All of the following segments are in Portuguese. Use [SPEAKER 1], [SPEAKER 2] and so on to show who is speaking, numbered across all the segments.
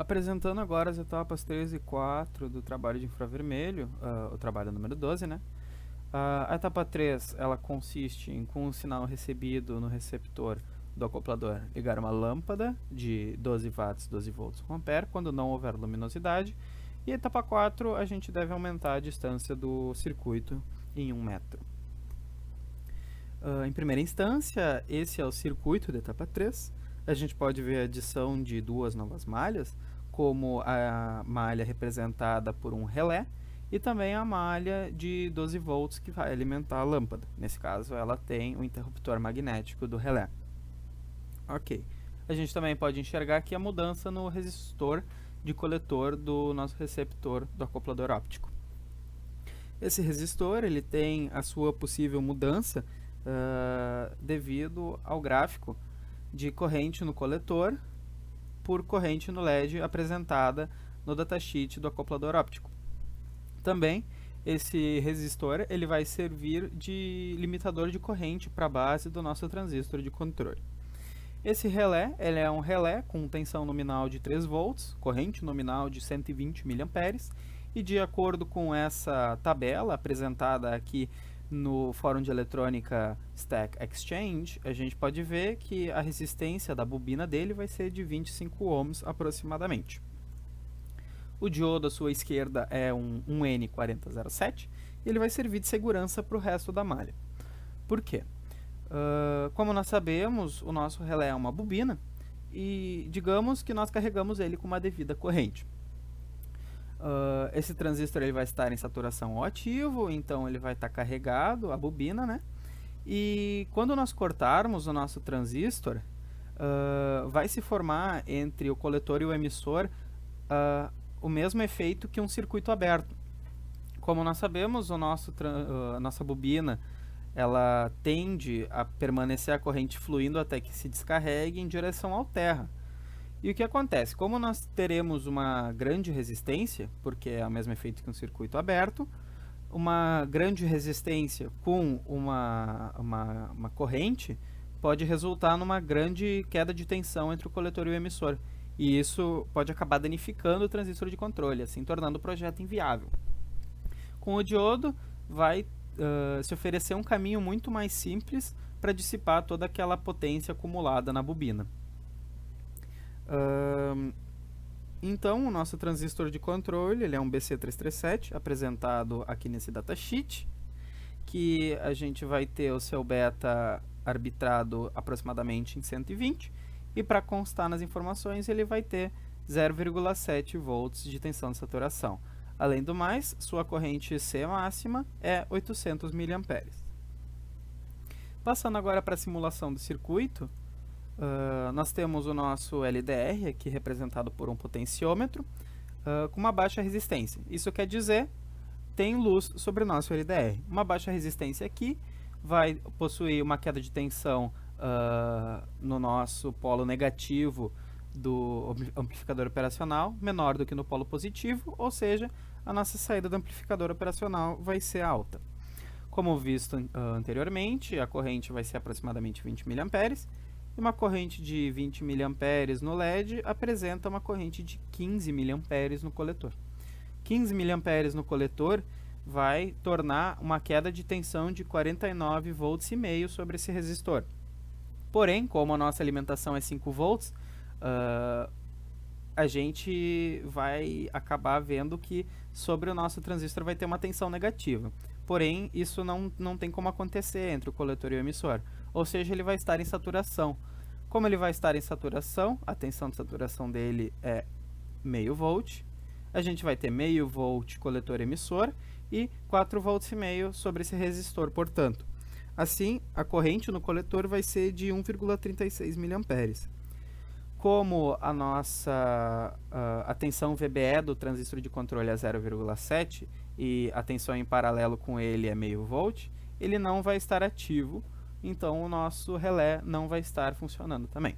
[SPEAKER 1] Apresentando agora as etapas 3 e 4 do trabalho de infravermelho, o trabalho número 12, né? A etapa 3, ela consiste em, com o sinal recebido no receptor do acoplador, ligar uma lâmpada de 12 watts, 12 volts com ampere, quando não houver luminosidade. E a etapa 4, a gente deve aumentar a distância do circuito em 1 metro. Em primeira instância, esse é o circuito da etapa 3. A gente pode ver a adição de duas novas malhas, como a malha representada por um relé e também a malha de 12 volts que vai alimentar a lâmpada. Nesse caso, ela tem o interruptor magnético do relé. Ok. A gente também pode enxergar aqui a mudança no resistor de coletor do nosso receptor do acoplador óptico. Esse resistor ele tem a sua possível mudança devido ao gráfico de corrente no coletor por corrente no LED apresentada no datasheet do acoplador óptico. Também esse resistor ele vai servir de limitador de corrente para a base do nosso transistor de controle. Esse relé ele é um relé com tensão nominal de 3 volts, corrente nominal de 120 mA, e de acordo com essa tabela apresentada aqui no Fórum de Eletrônica Stack Exchange, a gente pode ver que a resistência da bobina dele vai ser de 25 ohms aproximadamente. O diodo à sua esquerda é um N4007 e ele vai servir de segurança para o resto da malha. Por quê? Como nós sabemos, o nosso relé é uma bobina e digamos que nós carregamos ele com uma devida corrente. Esse transistor ele vai estar em saturação O ativo, então ele vai estar carregado, a bobina, né? E quando nós cortarmos o nosso transistor, vai se formar entre o coletor e o emissor o mesmo efeito que um circuito aberto. Como nós sabemos, a nossa bobina ela tende a permanecer a corrente fluindo até que se descarregue em direção ao terra. E o que acontece? Como nós teremos uma grande resistência, porque é o mesmo efeito que um circuito aberto, uma grande resistência com uma corrente pode resultar numa grande queda de tensão entre o coletor e o emissor. E isso pode acabar danificando o transistor de controle, assim tornando o projeto inviável. Com o diodo, vai se oferecer um caminho muito mais simples para dissipar toda aquela potência acumulada na bobina. Então, o nosso transistor de controle ele é um BC337, apresentado aqui nesse datasheet, que a gente vai ter o seu beta arbitrado aproximadamente em 120, e para constar nas informações ele vai ter 0,7 volts de tensão de saturação. Além do mais, sua corrente C máxima é 800 mA. Passando agora para a simulação do circuito, nós temos o nosso LDR, aqui representado por um potenciômetro, com uma baixa resistência. Isso quer dizer, tem luz sobre o nosso LDR. Uma baixa resistência aqui vai possuir uma queda de tensão no nosso polo negativo do amplificador operacional, menor do que no polo positivo, ou seja, a nossa saída do amplificador operacional vai ser alta. Como visto anteriormente, a corrente vai ser aproximadamente 20 mA, e uma corrente de 20 mA no LED apresenta uma corrente de 15 mA no coletor. 15 mA no coletor vai tornar uma queda de tensão de 49,5 volts sobre esse resistor. Porém, como a nossa alimentação é 5 volts, a gente vai acabar vendo que sobre o nosso transistor vai ter uma tensão negativa. Porém, isso não tem como acontecer entre o coletor e o emissor. Ou seja, ele vai estar em saturação. Como ele vai estar em saturação, a tensão de saturação dele é 0,5 volt. A gente vai ter 0,5 volt coletor-emissor e 4,5 volts sobre esse resistor, portanto. Assim, a corrente no coletor vai ser de 1,36 mA. Como a nossa a tensão VBE do transistor de controle é 0,7 e a tensão em paralelo com ele é 0,5 volt, ele não vai estar ativo, então o nosso relé não vai estar funcionando também.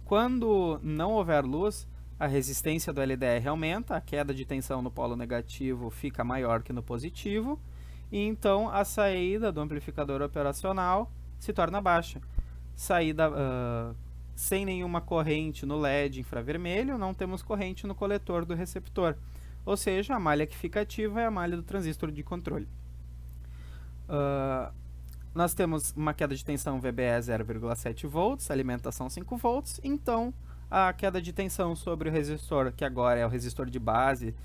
[SPEAKER 1] Quando não houver luz, a resistência do LDR aumenta, a queda de tensão no polo negativo fica maior que no positivo, e então a saída do amplificador operacional se torna baixa. sem nenhuma corrente no LED infravermelho, não temos corrente no coletor do receptor. Ou seja, a malha que fica ativa é a malha do transistor de controle. Nós temos uma queda de tensão VBE 0,7 volts, alimentação 5 volts, então a queda de tensão sobre o resistor, que agora é o resistor de base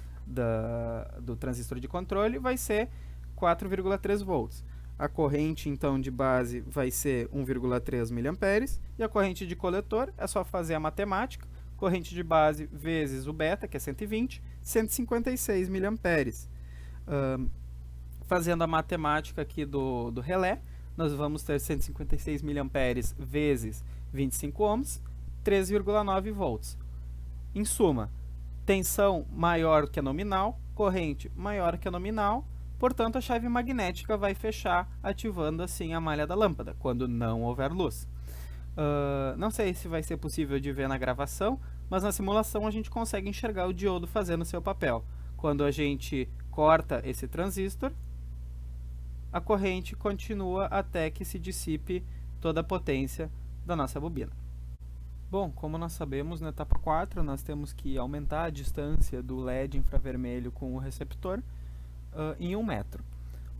[SPEAKER 1] do transistor de controle, vai ser 4,3 volts. A corrente, então, de base vai ser 1,3 mA, e a corrente de coletor é só fazer a matemática, corrente de base vezes o beta, que é 120, 156 mA. Fazendo a matemática aqui do relé, nós vamos ter 156 mA vezes 25 ohms, 3,9 volts. Em suma, tensão maior que a nominal, corrente maior que a nominal, portanto a chave magnética vai fechar, ativando assim a malha da lâmpada, quando não houver luz. Não sei se vai ser possível de ver na gravação, mas na simulação a gente consegue enxergar o diodo fazendo seu papel. Quando a gente corta esse transistor, a corrente continua até que se dissipe toda a potência da nossa bobina. Bom, como nós sabemos, na etapa 4 nós temos que aumentar a distância do LED infravermelho com o receptor em 1 metro.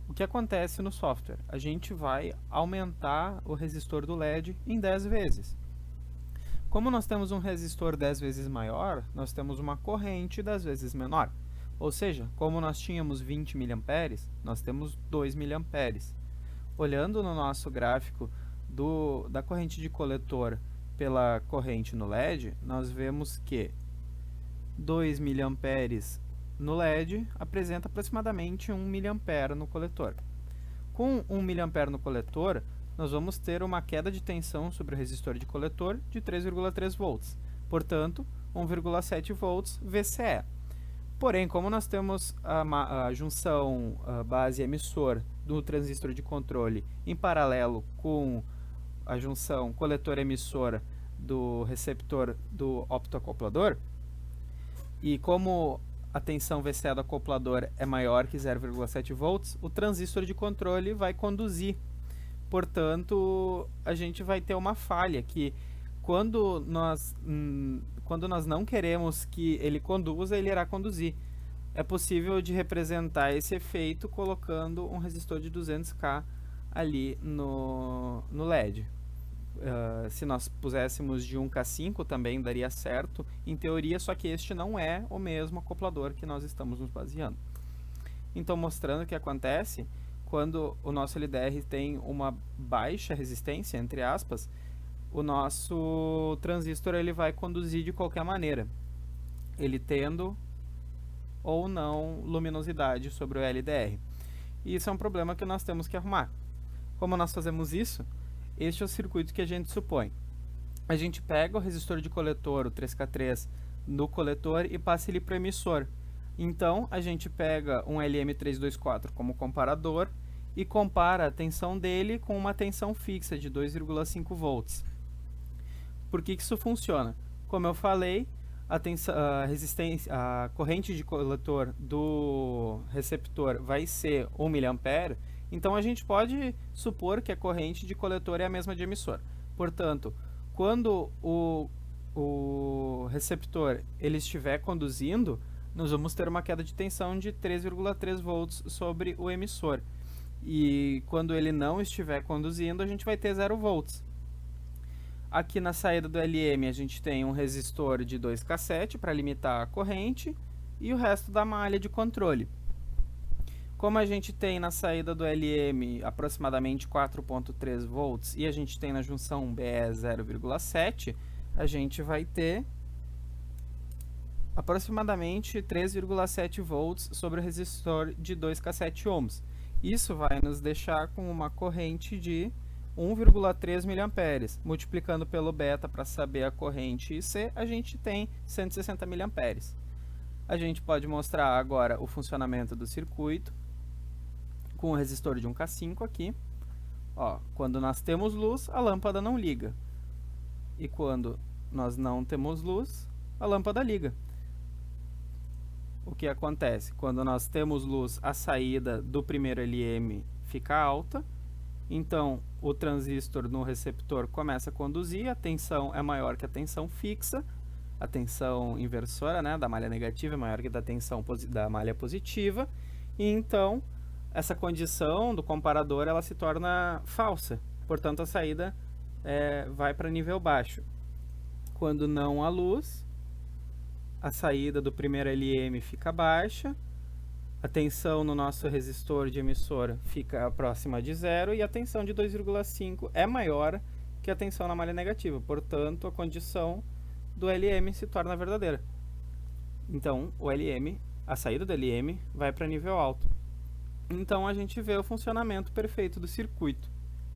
[SPEAKER 1] O que acontece no software? A gente vai aumentar o resistor do LED em 10 vezes. Como nós temos um resistor 10 vezes maior, nós temos uma corrente 10 vezes menor. Ou seja, como nós tínhamos 20 mA, nós temos 2 mA. Olhando no nosso gráfico da corrente de coletor pela corrente no LED, nós vemos que 2 mA no LED apresenta aproximadamente 1 mA no coletor. Com 1 mA no coletor, nós vamos ter uma queda de tensão sobre o resistor de coletor de 3,3 volts, portanto, 1,7 volts VCE. Porém, como nós temos a junção base-emissor do transistor de controle em paralelo com a junção coletor-emissor do receptor do optoacoplador, e como a tensão VCE do acoplador é maior que 0,7 volts, o transistor de controle vai conduzir. Portanto, a gente vai ter uma falha que quando nós não queremos que ele conduza, ele irá conduzir. É possível de representar esse efeito colocando um resistor de 200K ali no LED. Se nós puséssemos de 1K5 também daria certo, em teoria, só que este não é o mesmo acoplador que nós estamos nos baseando. Então, mostrando o que acontece quando o nosso LDR tem uma baixa resistência, entre aspas, o nosso transistor ele vai conduzir de qualquer maneira, ele tendo ou não luminosidade sobre o LDR. E isso é um problema que nós temos que arrumar. Como nós fazemos isso? Este é o circuito que a gente supõe. A gente pega o resistor de coletor, o 3K3, no coletor e passa ele para o emissor. Então, a gente pega um LM324 como comparador e compara a tensão dele com uma tensão fixa de 2,5 volts. Por que isso funciona? Como eu falei, a corrente de coletor do receptor vai ser 1 mA, então a gente pode supor que a corrente de coletor é a mesma de emissor. Portanto, quando o receptor ele estiver conduzindo, nós vamos ter uma queda de tensão de 3,3 volts sobre o emissor. E quando ele não estiver conduzindo, a gente vai ter 0 volts. Aqui na saída do LM a gente tem um resistor de 2K7 para limitar a corrente e o resto da malha de controle. Como a gente tem na saída do LM aproximadamente 4,3 volts e a gente tem na junção BE 0,7, a gente vai ter aproximadamente 3,7 volts sobre o resistor de 2K7 ohms. Isso vai nos deixar com uma corrente de 1,3 mA. Multiplicando pelo beta para saber a corrente IC, a gente tem 160 mA. A gente pode mostrar agora o funcionamento do circuito com o resistor de 1K5 aqui. Ó, quando nós temos luz, a lâmpada não liga. E quando nós não temos luz, a lâmpada liga. O que acontece? Quando nós temos luz, a saída do primeiro LM fica alta. Então, o transistor no receptor começa a conduzir, a tensão é maior que a tensão fixa, a tensão inversora, né, da malha negativa é maior que da tensão da malha positiva, e então essa condição do comparador ela se torna falsa, portanto a saída vai para nível baixo. Quando não há luz, a saída do primeiro LM fica baixa, a tensão no nosso resistor de emissora fica próxima de zero e a tensão de 2,5 é maior que a tensão na malha negativa, portanto a condição do LM se torna verdadeira. Então a saída do LM vai para nível alto. Então a gente vê o funcionamento perfeito do circuito.